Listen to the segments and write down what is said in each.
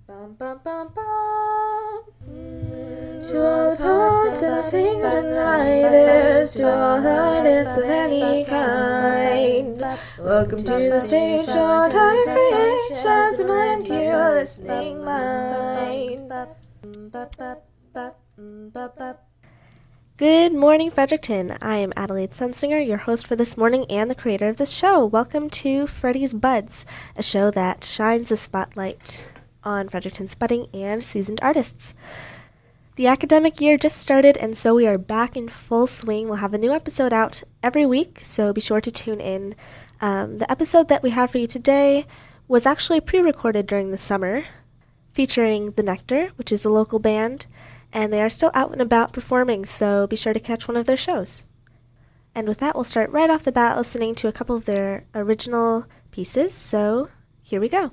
Bum, bum, bum, bum. To all the poets and the singers and the writers, to all the artists of any kind, welcome to the stage show, entire creations, and lend your listening mind. Good morning, Fredericton. I am Adelaide Sensinger, your host for this morning and the creator of this show. Welcome to Freddie's Buds, a show that shines a spotlight on Fredericton's budding and seasoned artists. The academic year just started, and so we are back in full swing. We'll have a new episode out every week, so be sure to tune in. The episode that we have for you today was actually pre-recorded during the summer, featuring the Nectar, which is a local band, and they are still out and about performing, so be sure to catch one of their shows. And with that, we'll start right off the bat listening to a couple of their original pieces, so here we go.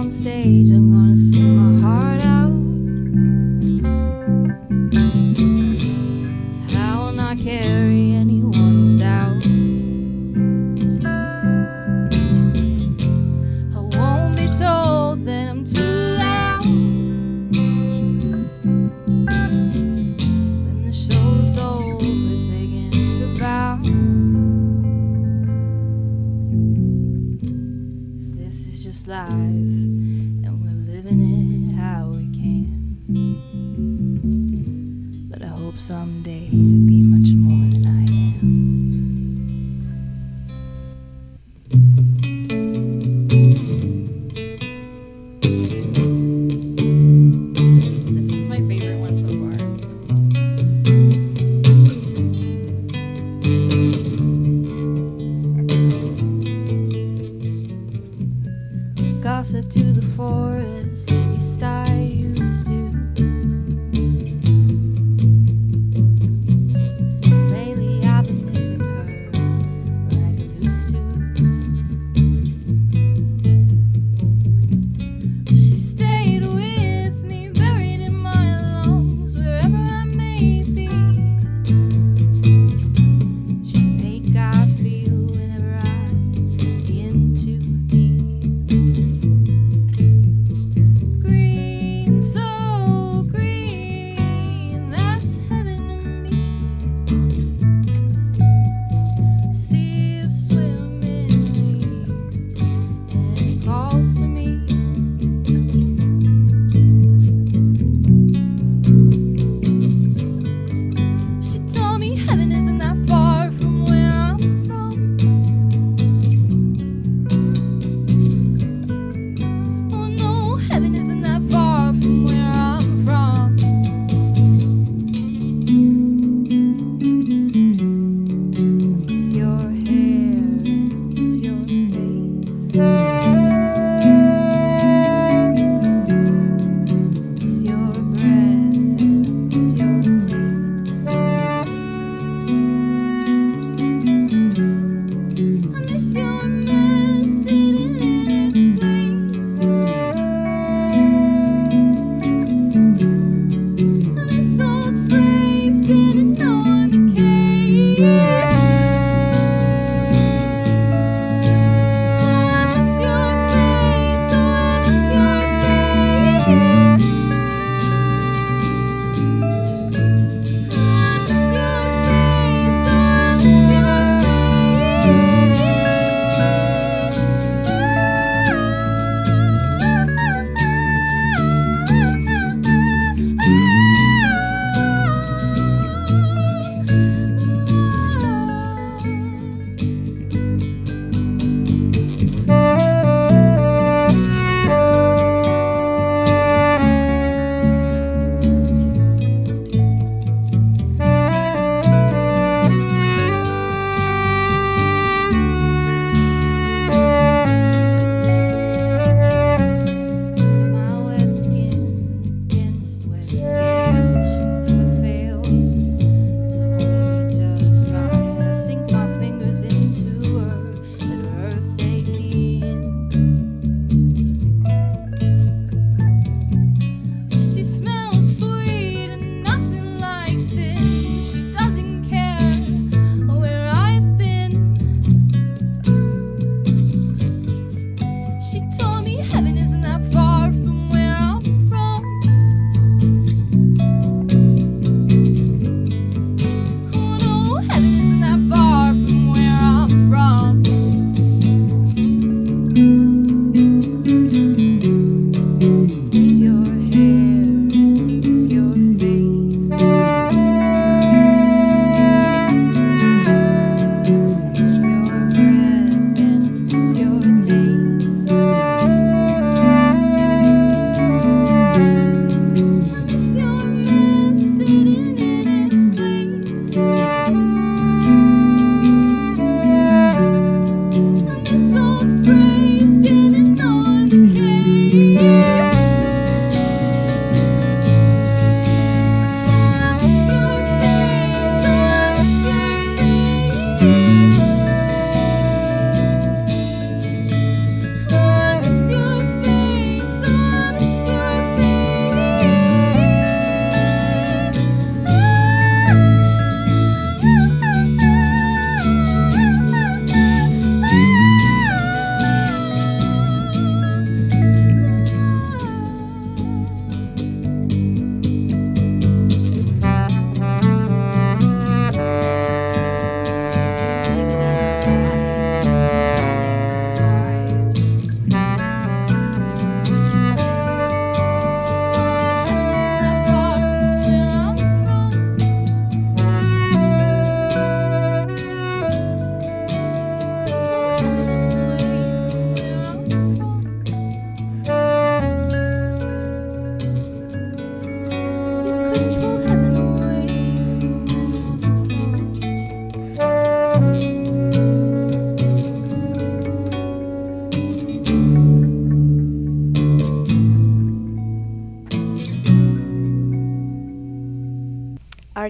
Stage, I'm gonna sing my heart out. I will not carry anyone's doubt. life, and we're living it how we can. But I hope someday to be much more than I am. This one's my favorite one so far. Gossip to the forest, least I used to. Lately I've been missing her like a loose tooth. She stayed with me, buried in my lungs, wherever I may be. She's an ache I feel whenever I'm in too deep. Green, so green, that's heaven to me. A sea of swimming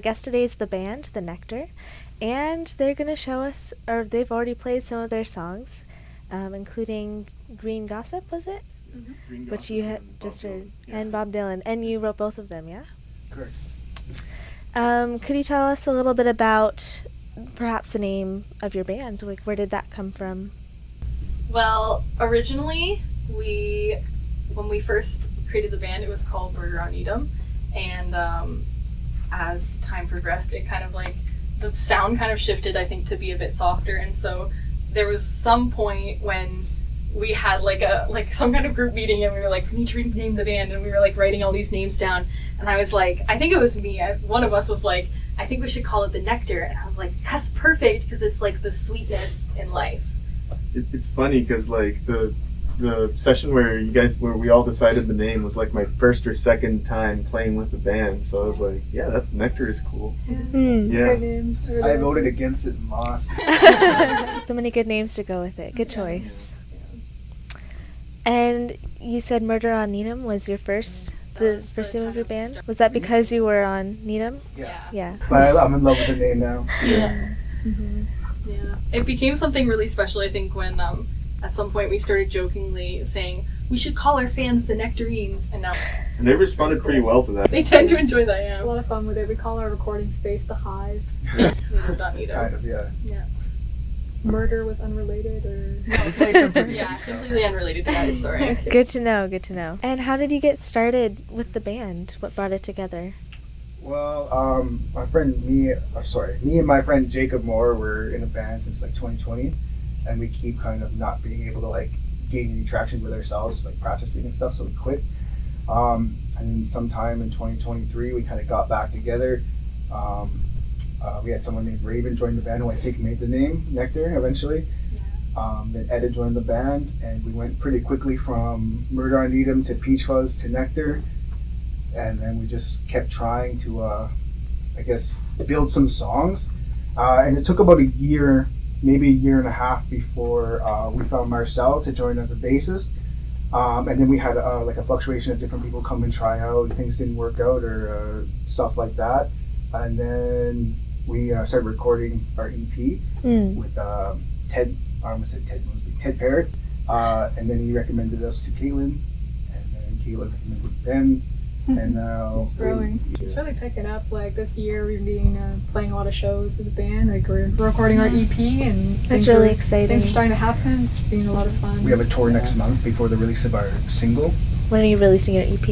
guest today is the band, the Nectar, and they're going to show us, or they've already played some of their songs, including Green Gossip, was it? Green Which Gossip you had and just Bob heard, Dylan. Yeah. and Bob Dylan, and you wrote both of them, yeah? Correct. Could you tell us a little bit about perhaps the name of your band? Like, where did that come from? Well, originally, when we first created the band, it was called Murder on Edom, and as time progressed, it kind of like, the sound kind of shifted, I think, to be a bit softer, and so there was some point when we had like some kind of group meeting, and we were like, we need to rename the band, and we were like writing all these names down, and I was like, I think it was me, one of us was like, I think we should call it the Nectar, and I was like, that's perfect, because it's like the sweetness in life. It's funny because like the session where we all decided the name was like my first or second time playing with the band, so I was like, yeah, that Nectar is cool. Yeah. I voted against it, Moss. So many good names to go with it. Good choice. And you said Murder on Needham was your first, the was first the name of kind your of band? start. Was that because you were on Needham? Yeah. Yeah. But I'm in love with the name now. Yeah. Yeah. It became something really special, I think, when at some point we started jokingly saying, we should call our fans the Nectarines, and now And they responded pretty well to that. they tend to enjoy that, A yeah. lot of fun with it. We call our recording space the Hive. We lived on Edom. Kind of, yeah. Yeah. Murder was unrelated, or Played some pretty Yeah, good stuff. completely unrelated to that story. Good to know, good to know. And how did you get started with the band? What brought it together? Well, me and my friend Jacob Moore were in a band since like 2020, and we keep kind of not being able to like gain any traction with ourselves, like practicing and stuff, so we quit. And then sometime in 2023, we kind of got back together. We had someone named Raven join the band, who I think made the name Nectar eventually. Then Etta joined the band, and we went pretty quickly from Murder on Edom to Peach Fuzz to Nectar. And then we just kept trying to, I guess, build some songs. And it took about a year, maybe a year and a half before we found Marcel to join as a bassist. And then we had like a fluctuation of different people come and try out, and things didn't work out or stuff like that. And then we started recording our EP with Ted, I almost said Ted Mosby, Ted Parrott. And then he recommended us to Caitlin, and then Caitlin recommended Ben. And now it's growing. It's really picking up. Like this year, we've been playing a lot of shows as a band. Like we're recording our EP, and That's really exciting. Things are starting to happen. It's been a lot of fun. we have a tour next month before the release of our single. When are you releasing your E EP?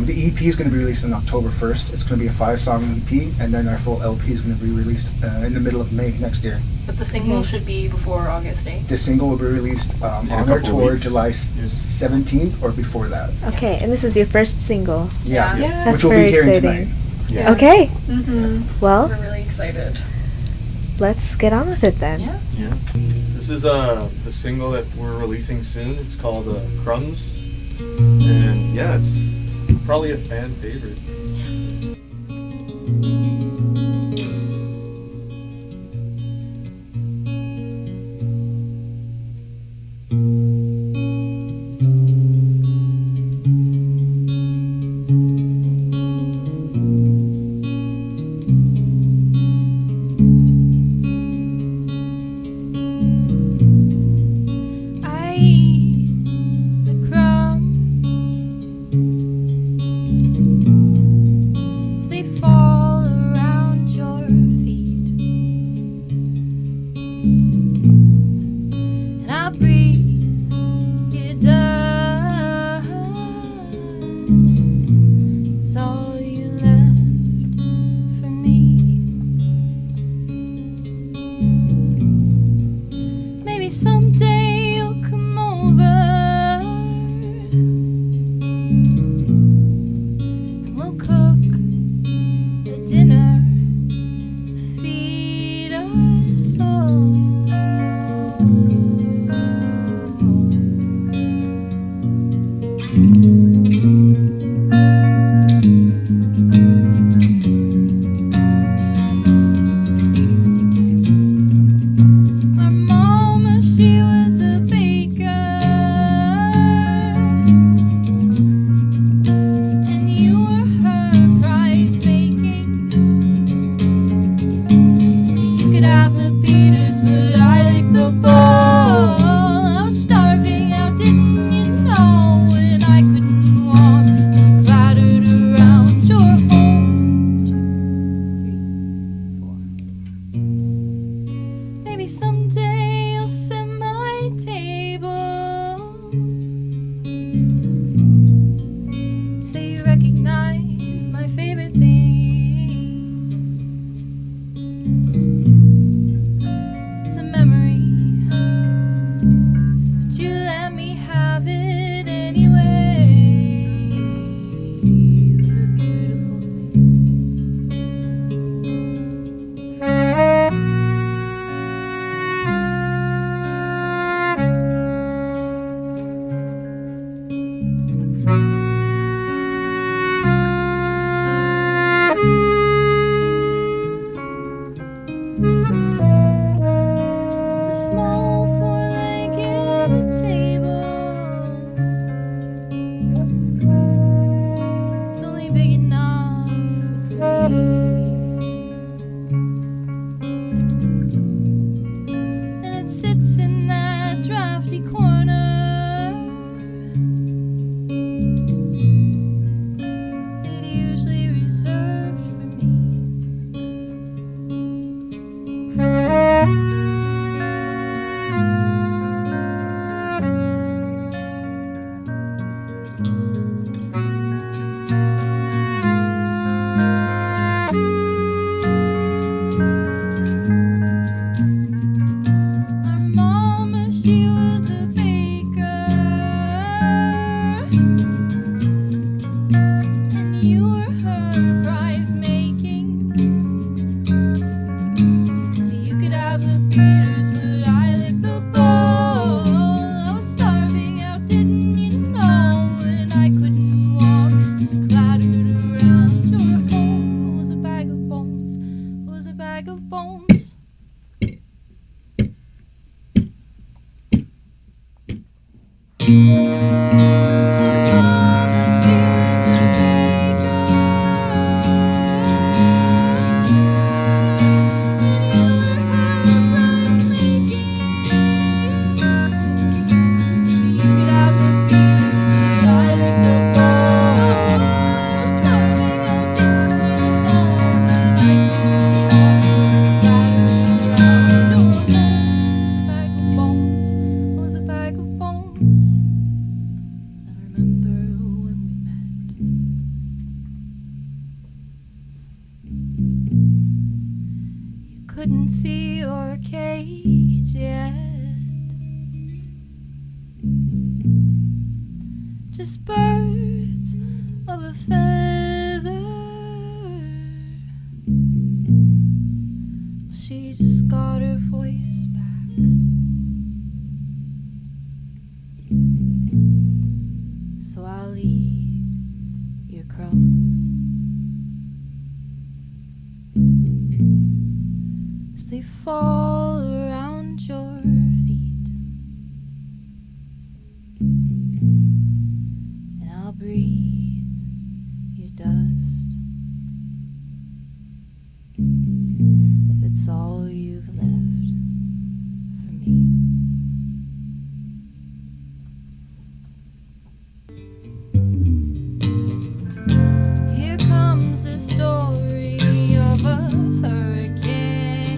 The EP is going to be released on October 1st. It's going to be a 5-song EP, and then our full LP is going to be released in the middle of May next year. But the single should be before August 8th. The single will be released on In a our couple tour weeks. July 17th or before that. Okay, and this is your first single. Yeah, Yeah. That's which we'll very be hearing exciting. tonight. Yeah. Okay, Mm-hmm. well, We're really excited. let's get on with it then. Yeah. Yeah. This is the single that we're releasing soon. It's called Crumbs. And yeah, it's probably a fan favorite. I eat the crumbs as they fall around your feet, and I breathe your dust. It's all you left for me. Maybe someday you'll come over and we'll cook a dinner to feed us all. Our mama, she she was a baker, and you were her prize making. So you could have the beers, but I licked the bowl. I was starving out, didn't you know? And I couldn't walk, just clattered around your home. It was a bag of bones, it was a bag of bones. Her mama, she was a baker, and you were her prize making. So you could have the beers, but I licked the bowl. Starving out, didn't you know? And I couldn't walk, just clattered around your home. It was a bag of bones, I remember when we met. You couldn't see your cage yet, just birds of a feather. She just got her voice back. So I'll eat your crumbs as they fall around your feet, and I'll breathe your dust if it's all you've left for me. Here comes the story of a hurricane.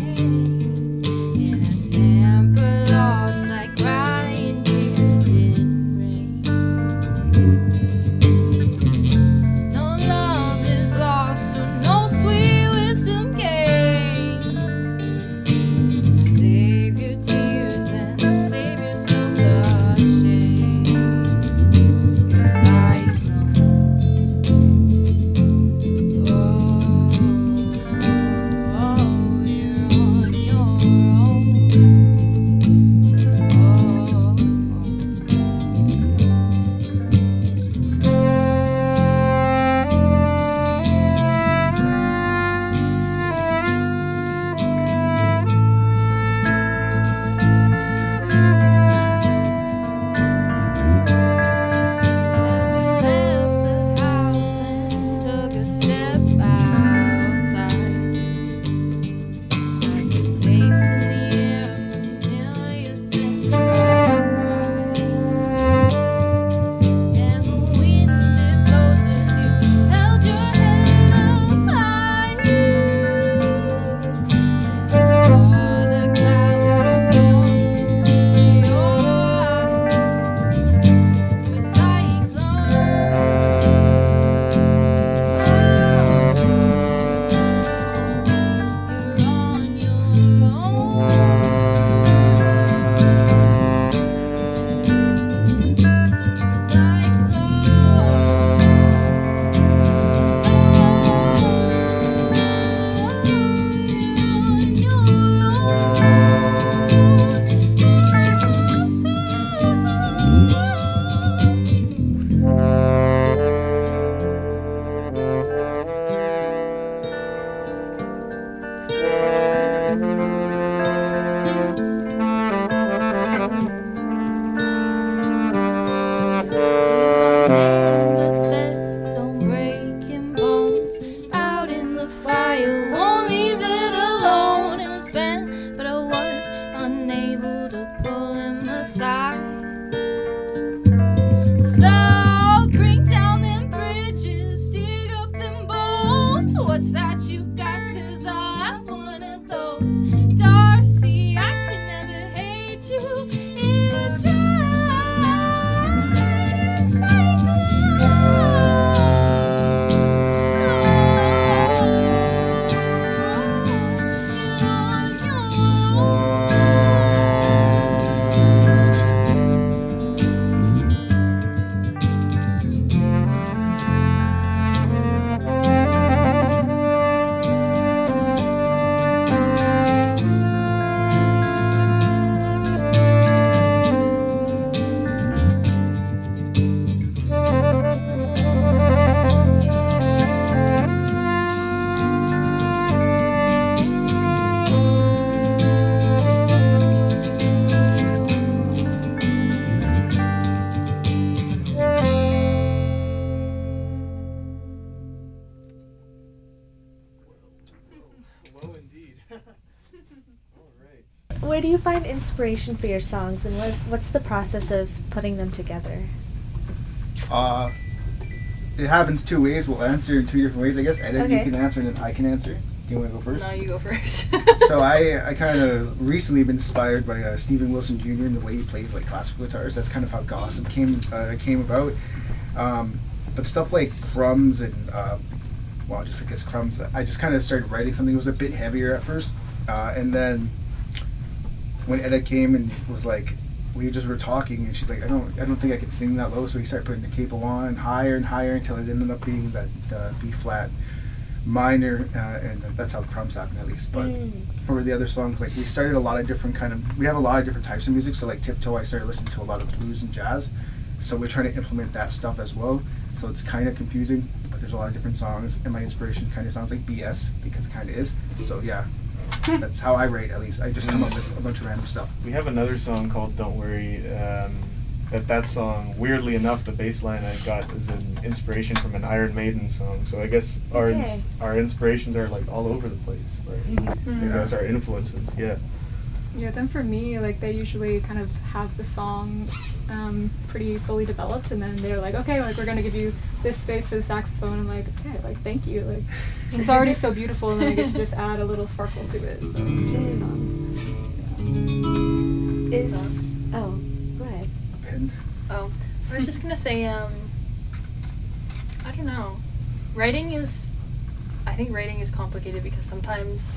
find inspiration for your songs, and what's the process of putting them together? It happens two ways. We'll answer in two different ways, I guess. Edit, you Okay. can answer, and then I can answer. Do you want to go first? No, you go first. So I kind of recently been inspired by Stephen Wilson Jr. and the way he plays like classical guitars. That's kind of how Gossip came about. But stuff like Crumbs and just I guess Crumbs. I just kind of started writing something. It was a bit heavier at first, and then when Edda came and was like, we just were talking, and she's like, I don't think I can sing that low. So we started putting the capo on and higher until it ended up being that B flat minor, and that's how Crumbs happened at least. But for the other songs, like we started a lot of different we have a lot of different types of music. So like Tiptoe, I started listening to a lot of blues and jazz. So we're trying to implement that stuff as well. So it's kind of confusing, but there's a lot of different songs, and my inspiration kind of sounds like BS because it kind of is. So yeah, that's how I write. At least I just come up with a bunch of random stuff. We have another song called "Don't Worry." That song, weirdly enough, the bass line I got is an inspiration from an Iron Maiden song. So I guess our inspirations are like all over the place. Like that's our influences. Yeah. Yeah, then for me, like they usually kind of have the song pretty fully developed, and then they're like, okay, like we're gonna give you this space for the saxophone. I'm like, okay, like thank you. Like it's already so beautiful, and then I get to just add a little sparkle to it. So it's really fun. Go ahead. Oh, I was just gonna say, I don't know. I think writing is complicated because sometimes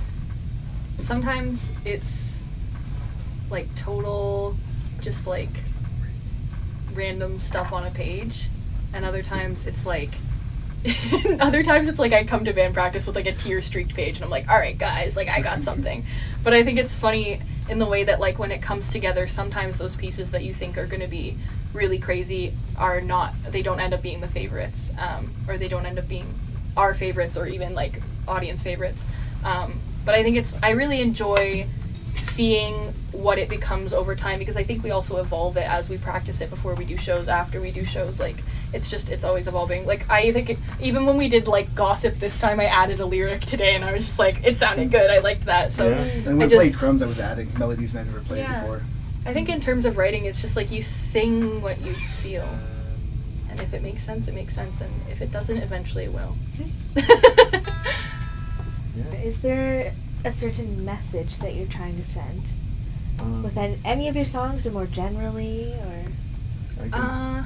it's like total, just like random stuff on a page, and other times it's like I come to band practice with like a tear-streaked page and I'm like, all right guys, like I got something. But I think it's funny in the way that like when it comes together, sometimes those pieces that you think are going to be really crazy they don't end up being the favorites, or they don't end up being our favorites or even like audience favorites. But I think I really enjoy seeing what it becomes over time, because I think we also evolve it as we practice it before we do shows, after we do shows. Like it's always evolving. Like I think even when we did like Gossip this time, I added a lyric today and I was just like, it sounded good, I liked that. So And when we played Crumbs, I was adding melodies I never played before. I think in terms of writing, it's just like you sing what you feel, and if it makes sense, it makes sense, and if it doesn't, eventually it will. Is there a certain message that you're trying to send with any of your songs, or more generally, or?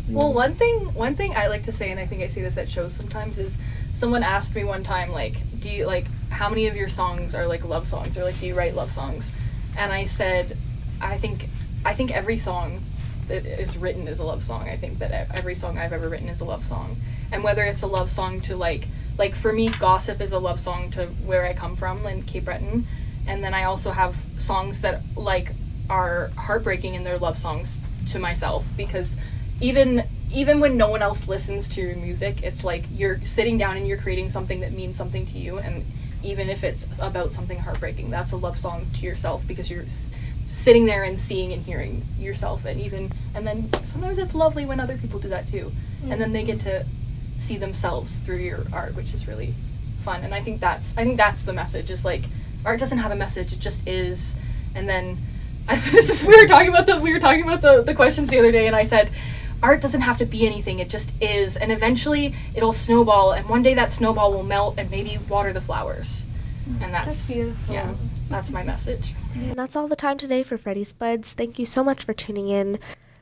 Well, one thing I like to say, and I think I say this at shows sometimes, is someone asked me one time, like, do you, like, how many of your songs are like love songs, or like, do you write love songs? And I said, I think every song that is written is a love song. I think that every song I've ever written is a love song, and whether it's a love song to like for me, Gossip is a love song to where I come from in Cape Breton, and then I also have songs that like are heartbreaking and they're love songs to myself, because even when no one else listens to your music, it's like you're sitting down and you're creating something that means something to you, and even if it's about something heartbreaking, that's a love song to yourself, because you're sitting there and seeing and hearing yourself, and then sometimes it's lovely when other people do that too, and then they get to see themselves through your art, which is really fun. And I think that's the message, is like art doesn't have a message, it just is. And then we were talking about the questions the other day, and I said art doesn't have to be anything, it just is, and eventually it'll snowball, and one day that snowball will melt and maybe water the flowers. And that's beautiful. Yeah, that's my message. And that's all the time today for Freddy's Buds. Thank you so much for tuning in.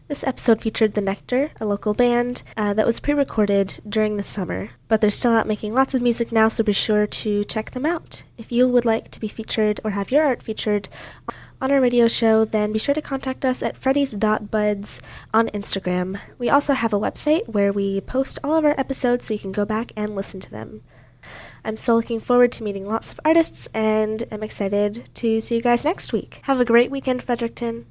This episode featured the Nectar, a local band that was pre-recorded during the summer, but they're still out making lots of music now, so be sure to check them out. If you would like to be featured or have your art featured on our radio show, then be sure to contact us at freddys.buds on Instagram. We also have a website where we post all of our episodes, so you can go back and listen to them. I'm still looking forward to meeting lots of artists, and I'm excited to see you guys next week. Have a great weekend, Fredericton.